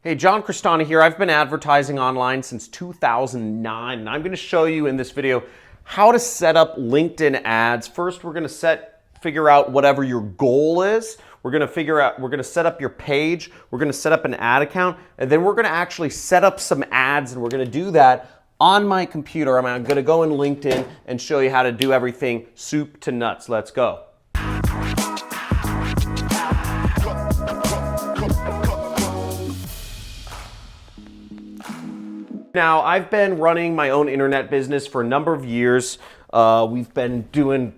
Hey, John Crestani here. I've been advertising online since 2009, and I'm going to show you in this video how to set up LinkedIn ads. First, we're going to figure out whatever your goal is. We're going to set up your page. We're going to set up an ad account, and then we're going to actually set up some ads, and we're going to do that on my computer. I'm going to go in LinkedIn and show you how to do everything soup to nuts. Let's go. Now, I've been running my own internet business for a number of years. We've been doing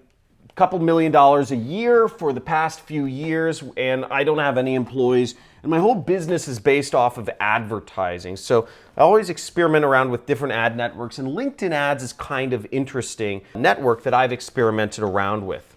a couple $1 million a year for the past few years, and I don't have any employees. And my whole business is based off of advertising. So I always experiment around with different ad networks, and LinkedIn ads is kind of interesting network that I've experimented around with.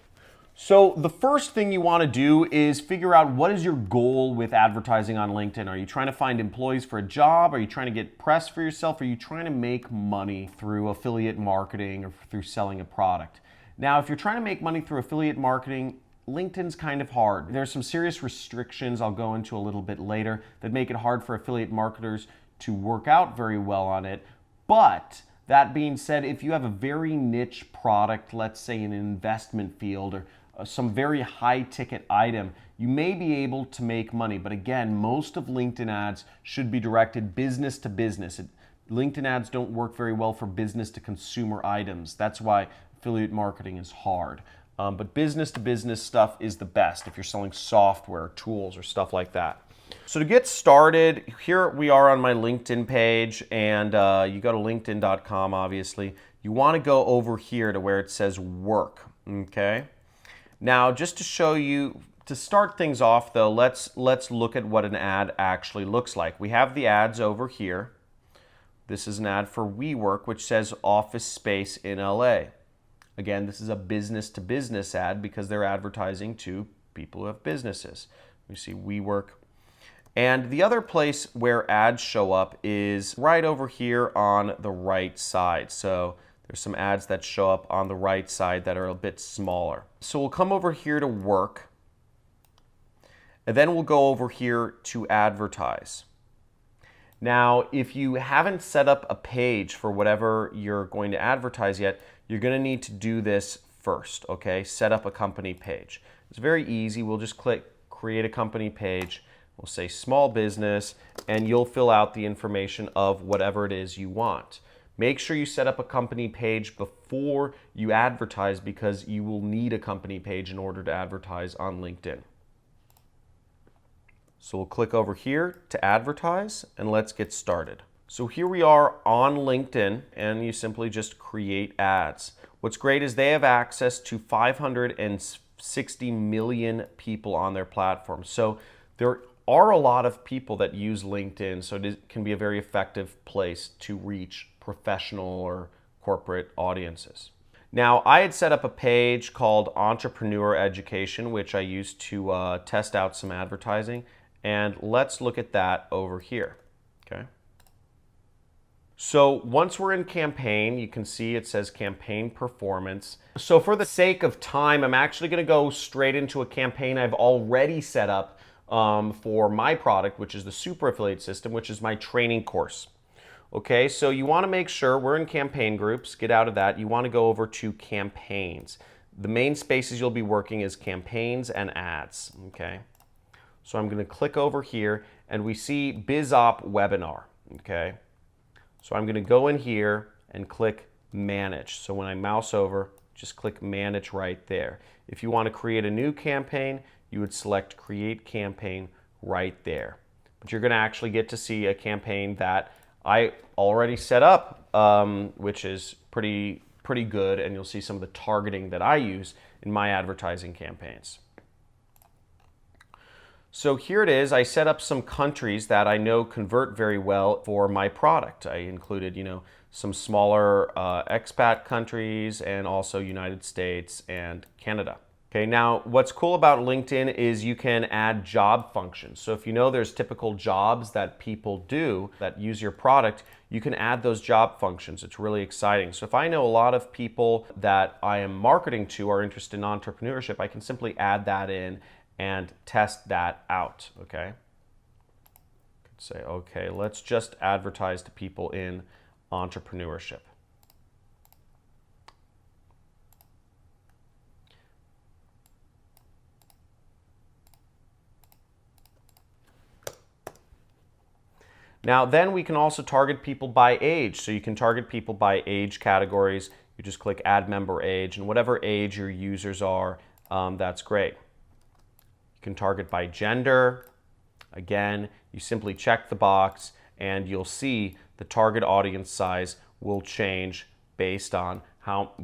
So the first thing you want to do is figure out what is your goal with advertising on LinkedIn. Are you trying to find employees for a job? Are you trying to get press for yourself? Are you trying to make money through affiliate marketing or through selling a product? Now, if you're trying to make money through affiliate marketing, LinkedIn's kind of hard. There's some serious restrictions I'll go into a little bit later that make it hard for affiliate marketers to work out very well on it. But that being said, if you have a very niche product, let's say in an investment field or some very high ticket item, you may be able to make money. But again, most of LinkedIn ads should be directed business to business. LinkedIn ads don't work very well for business to consumer items. That's why affiliate marketing is hard. But business to business stuff is the best if you're selling software, tools, or stuff like that. So to get started, here we are on my LinkedIn page, and you go to linkedin.com, obviously. You want to go over here to where it says work, okay? Now, just to show you, to start things off though, let's look at what an ad actually looks like. We have the ads over here. This is an ad for WeWork, which says office space in LA. Again, this is a business to business ad because they're advertising to people who have businesses. We see WeWork. And the other place where ads show up is right over here on the right side. So there's some ads that show up on the right side that are a bit smaller. So we'll come over here to work, and then we'll go over here to advertise. Now, if you haven't set up a page for whatever you're going to advertise yet, you're going to need to do this first, okay? Set up a company page. It's very easy. We'll just click create a company page. We'll say small business, and you'll fill out the information of whatever it is you want. Make sure you set up a company page before you advertise because you will need a company page in order to advertise on LinkedIn. So we'll click over here to advertise, and let's get started. So here we are on LinkedIn, and you simply just create ads. What's great is they have access to 560 million people on their platform. So there are a lot of people that use LinkedIn, so it can be a very effective place to reach professional or corporate audiences. Now, I had set up a page called Entrepreneur Education, which I used to test out some advertising, and let's look at that over here, okay? So once we're in campaign, you can see it says campaign performance. So for the sake of time, I'm actually gonna go straight into a campaign I've already set up for my product, which is the Super Affiliate System, which is my training course. Okay, so you want to make sure we're in campaign groups. Get out of that. You want to go over to campaigns. The main spaces you'll be working is campaigns and ads. Okay, so I'm going to click over here, and we see BizOp webinar. Okay, so I'm going to go in here and click manage. So when I mouse over, just click manage right there. If you want to create a new campaign, you would select create campaign right there. But you're going to actually get to see a campaign that I already set up, which is pretty good, and you'll see some of the targeting that I use in my advertising campaigns. So here it is. I set up some countries that I know convert very well for my product. I included, some smaller expat countries and also United States and Canada. Okay, now what's cool about LinkedIn is you can add job functions. So if you know there's typical jobs that people do that use your product, you can add those job functions. It's really exciting. So if I know a lot of people that I am marketing to are interested in entrepreneurship, I can simply add that in and test that out, okay? Say, okay, let's just advertise to people in entrepreneurship. Now then we can also target people by age. So you can target people by age categories. You just click add member age, and whatever age your users are, that's great. You can target by gender. Again, you simply check the box and you'll see the target audience size will change based on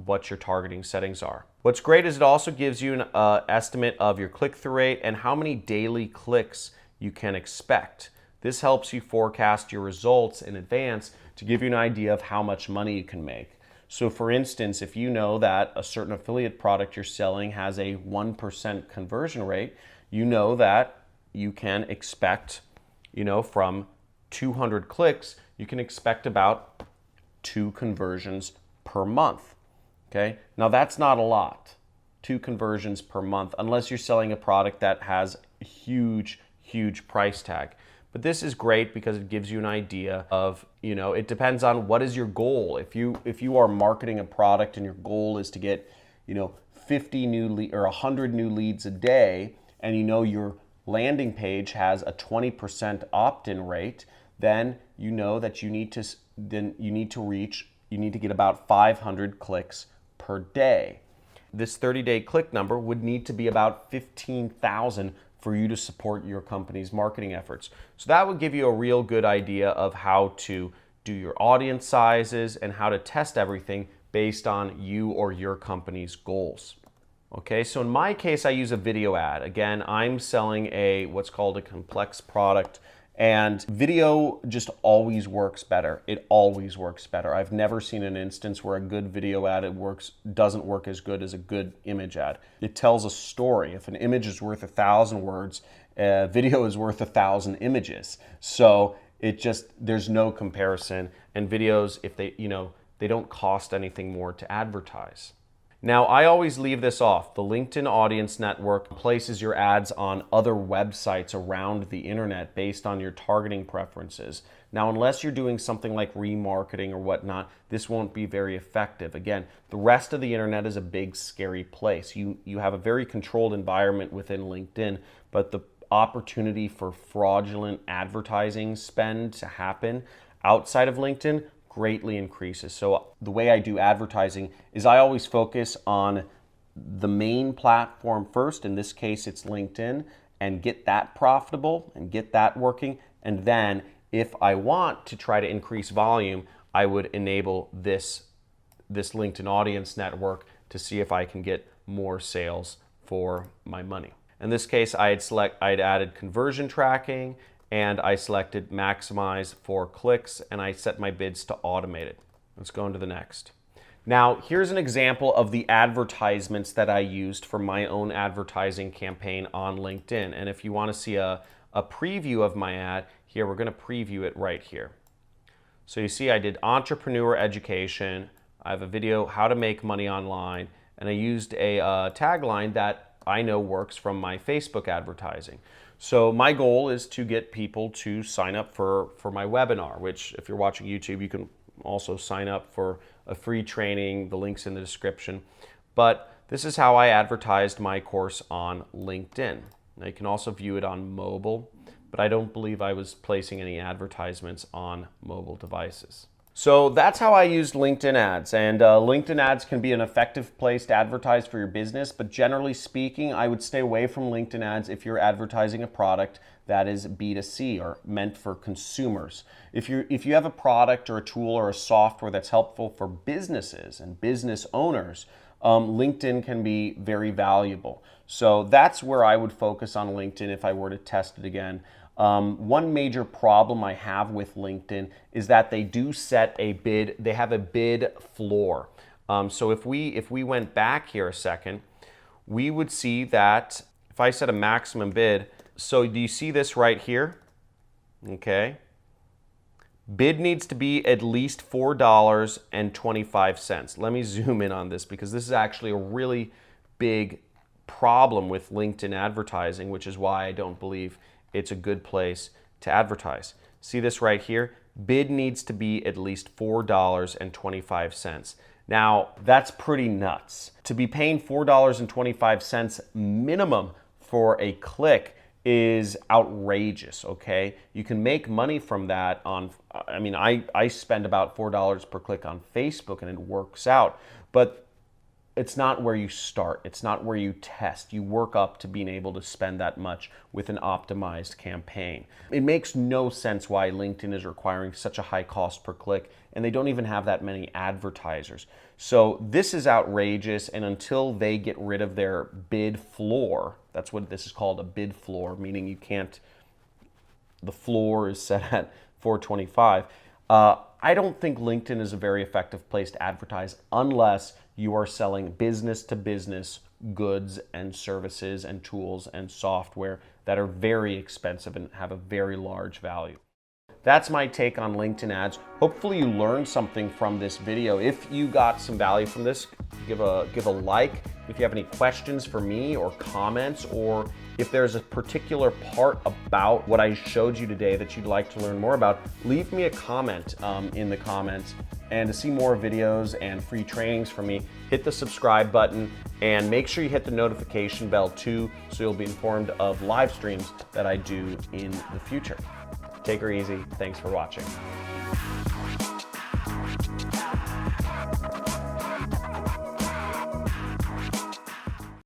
what your targeting settings are. What's great is it also gives you an estimate of your click-through rate and how many daily clicks you can expect. This helps you forecast your results in advance to give you an idea of how much money you can make. So for instance, if you know that a certain affiliate product you're selling has a 1% conversion rate, you know that you can expect, from 200 clicks, you can expect about 2 conversions per month. Okay? Now that's not a lot. 2 conversions per month, unless you're selling a product that has a huge price tag. But this is great because it gives you an idea of, it depends on what is your goal. If you are marketing a product and your goal is to get, 50 new or 100 new leads a day, and your landing page has a 20% opt-in rate, then you know that you need to get about 500 clicks per day. This 30-day click number would need to be about 15,000 for you to support your company's marketing efforts. So that would give you a real good idea of how to do your audience sizes and how to test everything based on you or your company's goals. Okay, so in my case, I use a video ad. Again, I'm selling what's called a complex product, and video just always works better. It always works better. I've never seen an instance where a good video ad doesn't work as good as a good image ad. It tells a story. If an image is worth 1,000 words, video is worth 1,000 images. So there's no comparison. And videos, if they don't cost anything more to advertise. Now, I always leave this off. The LinkedIn Audience Network places your ads on other websites around the internet based on your targeting preferences. Now, unless you're doing something like remarketing or whatnot, this won't be very effective. Again, the rest of the internet is a big, scary place. You have a very controlled environment within LinkedIn, but the opportunity for fraudulent advertising spend to happen outside of LinkedIn greatly increases. So the way I do advertising is I always focus on the main platform first. In this case, it's LinkedIn, and get that profitable and get that working. And then if I want to try to increase volume, I would enable this LinkedIn Audience Network to see if I can get more sales for my money. In this case, I'd added conversion tracking, and I selected maximize for clicks, and I set my bids to automated. Let's go into the next. Now, here's an example of the advertisements that I used for my own advertising campaign on LinkedIn. And if you want to see a preview of my ad, here, we're going to preview it right here. So you see I did entrepreneur education. I have a video, how to make money online, and I used a tagline that I know works from my Facebook advertising. So my goal is to get people to sign up for my webinar, which if you're watching YouTube, you can also sign up for a free training. The link's in the description. But this is how I advertised my course on LinkedIn. Now you can also view it on mobile, but I don't believe I was placing any advertisements on mobile devices. So that's how I used LinkedIn ads, and LinkedIn ads can be an effective place to advertise for your business, but generally speaking, I would stay away from LinkedIn ads if you're advertising a product that is B2C or meant for consumers. If you have a product or a tool or a software that's helpful for businesses and business owners, LinkedIn can be very valuable. So that's where I would focus on LinkedIn if I were to test it again. One major problem I have with LinkedIn is that they do set a bid, they have a bid floor. So if we went back here a second, we would see that if I set a maximum bid, so do you see this right here? Okay. Bid needs to be at least $4.25. Let me zoom in on this because this is actually a really big problem with LinkedIn advertising, which is why I don't believe it's a good place to advertise. See this right here? Bid needs to be at least $4.25. Now, that's pretty nuts. To be paying $4.25 minimum for a click is outrageous, okay? You can make money from that on, I mean, I spend about $4 per click on Facebook and it works out, but it's not where you start. It's not where you test. You work up to being able to spend that much with an optimized campaign. It makes no sense why LinkedIn is requiring such a high cost per click, and they don't even have that many advertisers. So this is outrageous, and until they get rid of their bid floor, that's what this is called, a bid floor, meaning you can't, the floor is set at $4.25. I don't think LinkedIn is a very effective place to advertise unless you are selling business to business goods and services and tools and software that are very expensive and have a very large value. That's my take on LinkedIn ads. Hopefully you learned something from this video. If you got some value from this, give a like. If you have any questions for me or comments, or if there's a particular part about what I showed you today that you'd like to learn more about, leave me a comment in the comments. And to see more videos and free trainings from me, hit the subscribe button and make sure you hit the notification bell too, so you'll be informed of live streams that I do in the future. Take her easy. Thanks for watching.